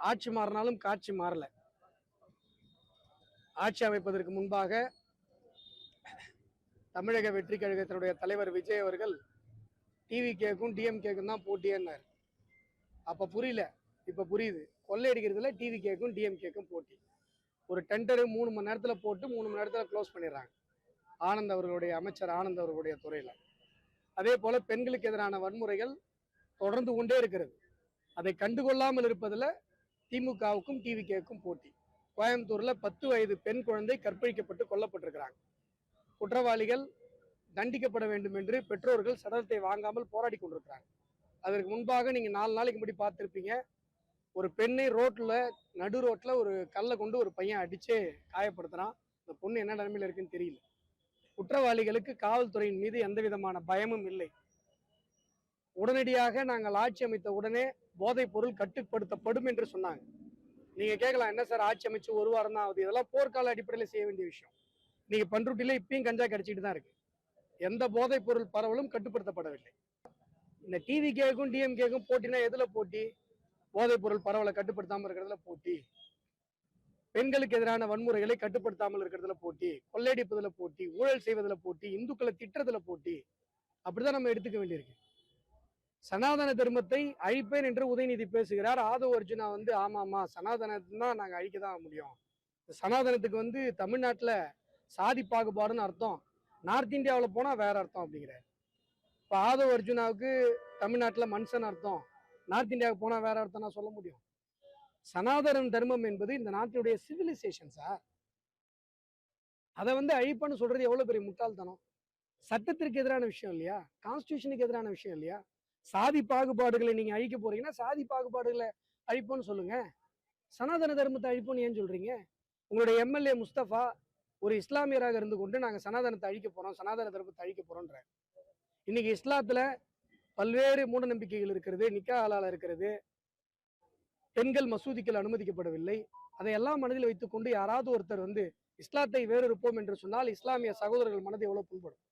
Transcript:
ஆட்சி மாறினாலும் காட்சி மாறல. ஆட்சி அமைப்பதற்கு முன்பாக தமிழக வெற்றி கழகத்தினுடைய தலைவர் விஜய் அவர்கள் டிவிகேக்கும் டிஎம்கேக்கும் தான் போட்டியன்னார். அப்ப புரியல, இப்ப புரியுது. கொள்ளையடிக்கிறதுல டிவிகேக்கும் டிஎம்கேக்கும் போட்டி. ஒரு டெண்டரு 3 மணி நேரத்துல போட்டு 3 மணி நேரத்துல க்ளோஸ் பண்ணிடுறாங்க. ஆனந்த் அவர்களுடைய அமைச்சர் ஆனந்த் அவர்களுடைய துறையில. அதே போல பெண்களுக்கு எதிரான வன்முறைகள் தொடர்ந்து கொண்டே இருக்கிறது. அதை கண்டுகொள்ளாமல் இருப்பதில் திமுகவுக்கும் டிவிகேக்கும் போட்டி. கோயம்புத்தூர்ல 10 வயது பெண் குழந்தை கற்பழிக்கப்பட்டு கொல்லப்பட்டிருக்கிறாங்க. குற்றவாளிகள் தண்டிக்கப்பட வேண்டும் என்று பெற்றோர்கள் சடலத்தை வாங்காமல் போராடி கொண்டிருக்கிறாங்க. அதற்கு முன்பாக நீங்க 4 நாளைக்கு முன்னாடி பார்த்திருப்பீங்க, ஒரு பெண்ணை நடு ரோட்ல ஒரு கல்லை கொண்டு ஒரு பையன் அடிச்சே காயப்படுத்துறான். இந்த பொண்ணு என்ன நிலைமையில இருக்குன்னு தெரியல. குற்றவாளிகளுக்கு காவல்துறையின் மீது எந்த விதமான பயமும் இல்லை. உடனடியாக நாங்கள் ஆட்சி அமைத்த உடனே போதைப் பொருள் கட்டுப்படுத்தப்படும் என்று சொன்னாங்க. நீங்க கேட்கலாம், என்ன சார் ஆட்சி அமைச்சு 1 வாரம் தான் ஆகுது, இதெல்லாம் போர்க்கால அடிப்படையில் செய்ய வேண்டிய விஷயம். நீங்க பண்ருட்டில இப்பயும் கஞ்சா கிடைச்சிட்டு தான் இருக்கு. எந்த போதைப் பொருள் பரவலும் கட்டுப்படுத்தப்படவில்லை. இந்த டிவிகேக்கும் டிஎம்கேக்கும் போட்டினா எதுல போட்டி? போதைப் பொருள் பரவலை கட்டுப்படுத்தாமல் இருக்கிறதுல போட்டி, பெண்களுக்கு எதிரான வன்முறைகளை கட்டுப்படுத்தாமல் இருக்கிறதுல போட்டி, கொள்ளையடிப்பதுல போட்டி, ஊழல் செய்வதில் போட்டி, இந்துக்களை திட்டுறதுல போட்டி. அப்படிதான் நம்ம எடுத்துக்க வேண்டியிருக்கு. சனாதன தர்மத்தை அழிப்பேன் என்று உதயநிதி பேசுகிறார். ஆதவ அர்ஜுனா ஆமாமா சனாதனத்தை தான் நாங்க அழிக்கதான் முடியும். சனாதனத்துக்கு தமிழ்நாட்டுல சாதி பாகுபாடுன்னு அர்த்தம், நார்த் இந்தியாவில் போனா வேற அர்த்தம் அப்படிங்கிறார். இப்ப ஆதவ அர்ஜுனாவுக்கு தமிழ்நாட்டுல மனுஷன் அர்த்தம், நார்த் இந்தியாவுக்கு போனா வேற அர்த்தம் நான் சொல்ல முடியும்? சனாதன தர்மம் என்பது இந்த நாட்டினுடைய சிவிலைசேஷன் சார். அதை அழிப்பன்னு சொல்றது எவ்வளவு பெரிய முட்டாள்தனம். சட்டத்திற்கு எதிரான விஷயம் இல்லையா? கான்ஸ்டியூஷனுக்கு எதிரான விஷயம் இல்லையா? சாதி பாகுபாடுகளை நீங்க அழிக்க போறீங்கன்னா சாதி பாகுபாடுகளை அழிப்போன்னு சொல்லுங்க. சனாதன தர்மத்தை அழிப்போன்னு ஏன் சொல்றீங்க? உங்களுடைய எம்எல்ஏ முஸ்தபா ஒரு இஸ்லாமியராக இருந்து கொண்டு நாங்க சனாதனத்தை அழிக்க போறோம், சனாதன தர்மத்தை அழிக்க போறோம்ன்ற. இன்னைக்கு இஸ்லாத்துல பல்வேறு மூட நம்பிக்கைகள் இருக்கிறது, நிக்கா ஹலாலா இருக்கிறது, பெண்கள் மசூதிகள் அனுமதிக்கப்படவில்லை. அதையெல்லாம் மனதில் வைத்துக் கொண்டு யாராவது ஒருத்தர் இஸ்லாத்தை வேறொருப்போம் என்று சொன்னால் இஸ்லாமிய சகோதரர்கள் மனதை எவ்வளவு புண்படும்.